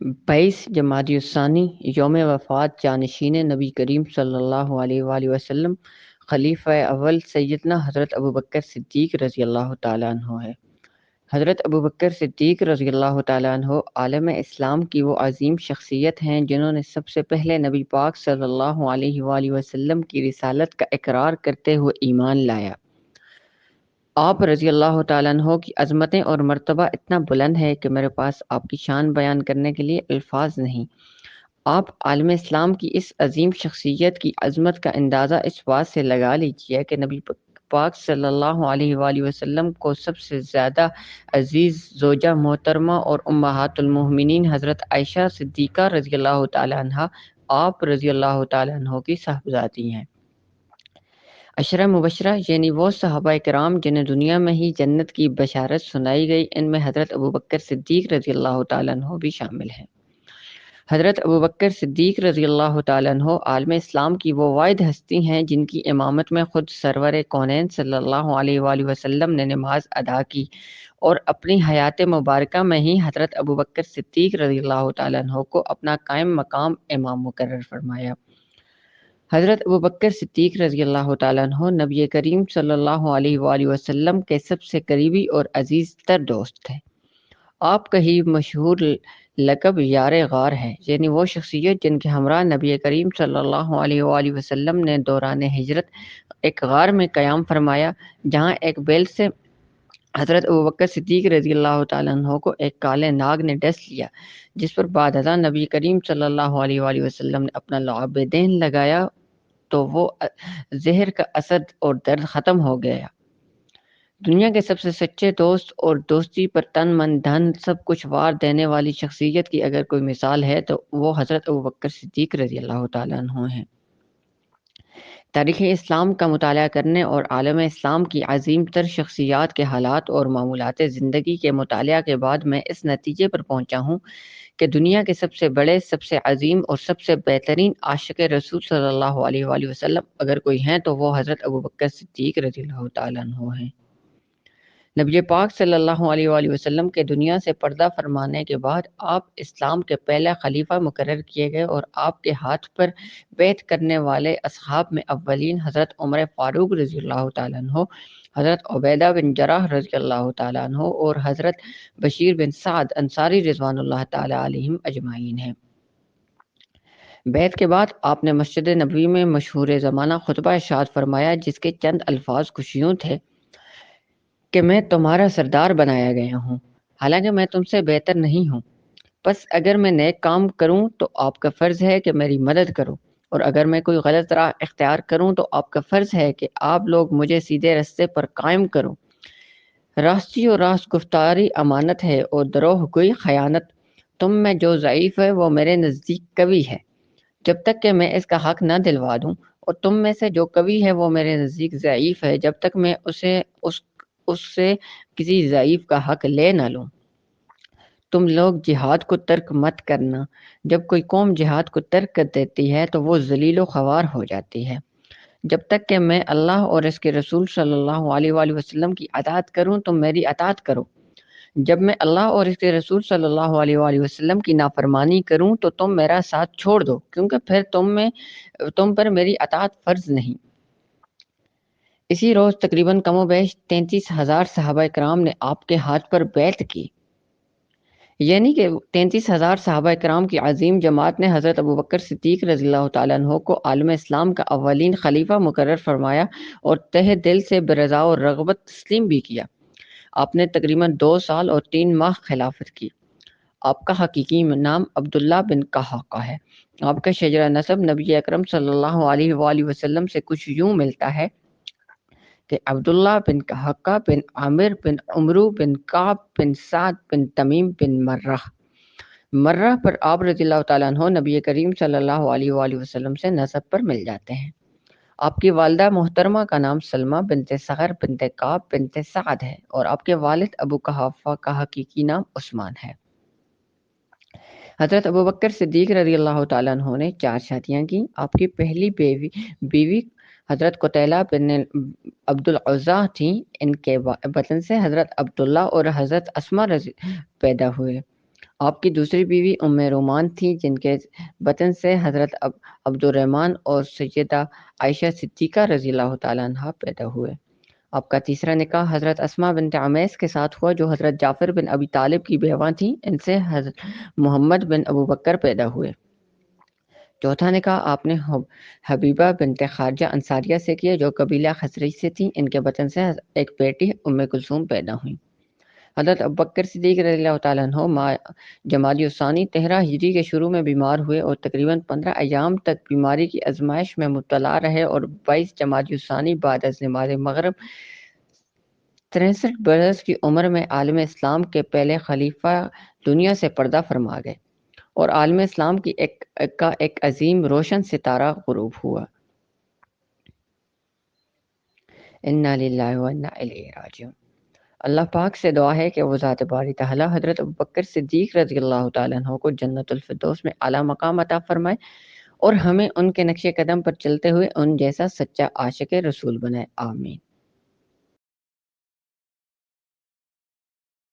22 جمادی الثانی یوم وفات جانشین نبی کریم صلی اللہ علیہ وآلہ وسلم خلیفہ اول سیدنا حضرت ابوبکر صدیق رضی اللہ تعالیٰ عنہ ہے۔ حضرت ابوبکر صدیق رضی اللہ تعالیٰ عنہ عالم اسلام کی وہ عظیم شخصیت ہیں جنہوں نے سب سے پہلے نبی پاک صلی اللہ علیہ وآلہ وسلم کی رسالت کا اقرار کرتے ہوئے ایمان لایا۔ آپ رضی اللہ تعالیٰ عنہ کی عظمتیں اور مرتبہ اتنا بلند ہے کہ میرے پاس آپ کی شان بیان کرنے کے لیے الفاظ نہیں۔ آپ عالم اسلام کی اس عظیم شخصیت کی عظمت کا اندازہ اس بات سے لگا لیجیے کہ نبی پاک صلی اللہ علیہ وآلہ وسلم کو سب سے زیادہ عزیز زوجہ محترمہ اور امہات المومنین حضرت عائشہ صدیقہ رضی اللہ تعالیٰ عنہ آپ رضی اللہ تعالیٰ عنہ کی صاحبزادی ہیں۔ عشرہ مبشرہ یعنی وہ صحابہ کرام جنہیں دنیا میں ہی جنت کی بشارت سنائی گئی، ان میں حضرت ابوبکر صدیق رضی اللہ تعالیٰ عنہ بھی شامل ہیں۔ حضرت ابوبکر صدیق رضی اللہ تعالیٰ عنہ عالم اسلام کی وہ واحد ہستی ہیں جن کی امامت میں خود سرور کونین صلی اللہ علیہ وآلہ وسلم نے نماز ادا کی اور اپنی حیات مبارکہ میں ہی حضرت ابوبکر صدیق رضی اللہ تعالیٰ عنہ کو اپنا قائم مقام امام مقرر فرمایا۔ حضرت ابوبکر صدیق رضی اللہ تعالیٰ عنہ نبی کریم صلی اللہ علیہ وآلہ وسلم کے سب سے قریبی اور عزیز تر دوست تھے۔ آپ کا ہی مشہور لقب یار غار ہے، یعنی وہ شخصیت جن کے ہمراہ نبی کریم صلی اللہ علیہ وآلہ وسلم نے دوران ہجرت ایک غار میں قیام فرمایا، جہاں ایک بیل سے حضرت ابوبکر صدیق رضی اللہ تعالیٰ عنہ کو ایک کالے ناگ نے ڈس لیا، جس پر بعد ازاں نبی کریم صلی اللہ علیہ وآلہ وسلم نے اپنا لعاب دین لگایا تو وہ زہر کا اثر اور درد ختم ہو گیا۔ دنیا کے سب سے سچے دوست اور دوستی پر تن من دھن سب کچھ وار دینے والی شخصیت کی اگر کوئی مثال ہے تو وہ حضرت ابوبکر صدیق رضی اللہ تعالیٰ عنہ ہیں۔ تاریخ اسلام کا مطالعہ کرنے اور عالم اسلام کی عظیم تر شخصیات کے حالات اور معمولات زندگی کے مطالعہ کے بعد میں اس نتیجے پر پہنچا ہوں کہ دنیا کے سب سے بڑے، سب سے عظیم اور سب سے بہترین عاشق رسول صلی اللہ علیہ وآلہ وسلم اگر کوئی ہیں تو وہ حضرت ابوبکر صدیق رضی اللہ تعالیٰ عنہ ہیں۔ نبی پاک صلی اللہ علیہ وآلہ وسلم کے دنیا سے پردہ فرمانے کے بعد آپ اسلام کے پہلا خلیفہ مقرر کیے گئے اور آپ کے ہاتھ پر بیعت کرنے والے اصحاب میں اولین حضرت عمر فاروق رضی اللہ تعالیٰ عنہ، حضرت عبیدہ بن جراح رضی اللہ تعالیٰ عنہ اور حضرت بشیر بن سعد انصاری رضوان اللہ تعالیٰ علیہم اجمعین ہیں۔ بیعت کے بعد آپ نے مسجد نبوی میں مشہور زمانہ خطبہ ارشاد فرمایا، جس کے چند الفاظ کچھ یوں تھے کہ میں تمہارا سردار بنایا گیا ہوں، حالانکہ میں تم سے بہتر نہیں ہوں، بس اگر میں نیک کام کروں تو آپ کا فرض ہے کہ میری مدد کرو، اور اگر میں کوئی غلط راہ اختیار کروں تو آپ کا فرض ہے کہ آپ لوگ مجھے سیدھے راستے پر قائم کرو۔ راستی اور راست گفتاری امانت ہے اور دروغ گوئی خیانت۔ تم میں جو ضعیف ہے وہ میرے نزدیک قوی ہے، جب تک کہ میں اس کا حق نہ دلوا دوں، اور تم میں سے جو قوی ہے وہ میرے نزدیک ضعیف ہے، جب تک میں اس سے کسی ضعیف کا حق لے نہ لوں۔ تم لوگ جہاد کو ترک مت کرنا، جب کوئی قوم جہاد کو ترک کر دیتی ہے تو وہ ذلیل و خوار ہو جاتی ہے۔ جب تک کہ میں اللہ اور اس کے رسول صلی اللہ علیہ وآلہ وسلم کی اطاعت کروں تم میری اطاعت کرو، جب میں اللہ اور اس کے رسول صلی اللہ علیہ وآلہ وسلم کی نافرمانی کروں تو تم میرا ساتھ چھوڑ دو، کیونکہ پھر تم پر میری اطاعت فرض نہیں۔ اسی روز تقریباً کم و بیش 33,000 صحابہ کرام نے آپ کے ہاتھ پر بیعت کی، یعنی کہ 33,000 صحابہ کرام کی عظیم جماعت نے حضرت ابوبکر صدیق رضی اللہ تعالیٰ عنہ کو عالم اسلام کا اولین خلیفہ مقرر فرمایا اور تہ دل سے برضا و رغبت تسلیم بھی کیا۔ آپ نے تقریباً 2 سال اور 3 ماہ خلافت کی۔ آپ کا حقیقی نام عبداللہ بن قحافہ ہے۔ آپ کا شجرہ نسب نبی اکرم صلی اللہ علیہ وآلہ وسلم سے کچھ یوں ملتا ہے کہ عبداللہ بن قحافہ بن عامر بن عمرو بن کعب بن سعد بن تمیم بن مرہ پر آپ رضی اللہ تعالیٰ عنہ نبی کریم صلی اللہ علیہ وآلہ وسلم سے نسب پر مل جاتے ہیں۔ آپ کی والدہ محترمہ کا نام سلمہ بنت صخر بنت کعب بنت سعد ہے اور آپ کے والد ابو قحافہ کا حقیقی نام عثمان ہے۔ حضرت ابوبکر صدیق رضی اللہ تعالیٰ عنہ نے 4 شادیاں کی۔ آپ کی پہلی بیوی حضرت قتیلہ بن عبدالعزیٰ تھیں۔ ان کے بطن سے حضرت عبداللہ اور حضرت اسماء پیدا ہوئے۔ آپ کی دوسری بیوی ام رومان تھی، جن کے بطن سے حضرت عبد الرحمن اور سیدہ عائشہ صدیقہ رضی اللہ تعالیٰ عنہ پیدا ہوئے۔ آپ کا تیسرا نکاح حضرت اسماء بنت عمیس کے ساتھ ہوا، جو حضرت جعفر بن ابی طالب کی بیوہ تھیں۔ ان سے حضرت محمد بن ابو بکر پیدا ہوئے۔ چوتھا نکاح آپ نے حبیبہ بنت خارجہ انصاریہ سے کیا، جو قبیلہ خزرج سے تھیں۔ ان کے بطن سے ایک بیٹی ام کلثوم پیدا ہوئیں۔ حضرت ابوبکر صدیق رضی اللہ تعالیٰ عنہ ماہ جمادی الثانی 13 ہجری کے شروع میں بیمار ہوئے اور تقریباً 15 ایام تک بیماری کی آزمائش میں مبتلا رہے، اور 22 جمادی الثانی بعد از نماز مغرب 63 برس کی عمر میں عالم اسلام کے پہلے خلیفہ دنیا سے پردہ فرما گئے، اور عالم اسلام کی ایک عظیم روشن ستارہ غروب ہوا۔ انا للہ و انا الیہ راجعون۔ اللہ پاک سے دعا ہے کہ وہ ذات باری تعالیٰ حضرت ابوبکر صدیق رضی اللہ تعالیٰ عنہ کو جنت الفردوس میں اعلیٰ مقام عطا فرمائے، اور ہمیں ان کے نقش قدم پر چلتے ہوئے ان جیسا سچا عاشق رسول بنائے، آمین۔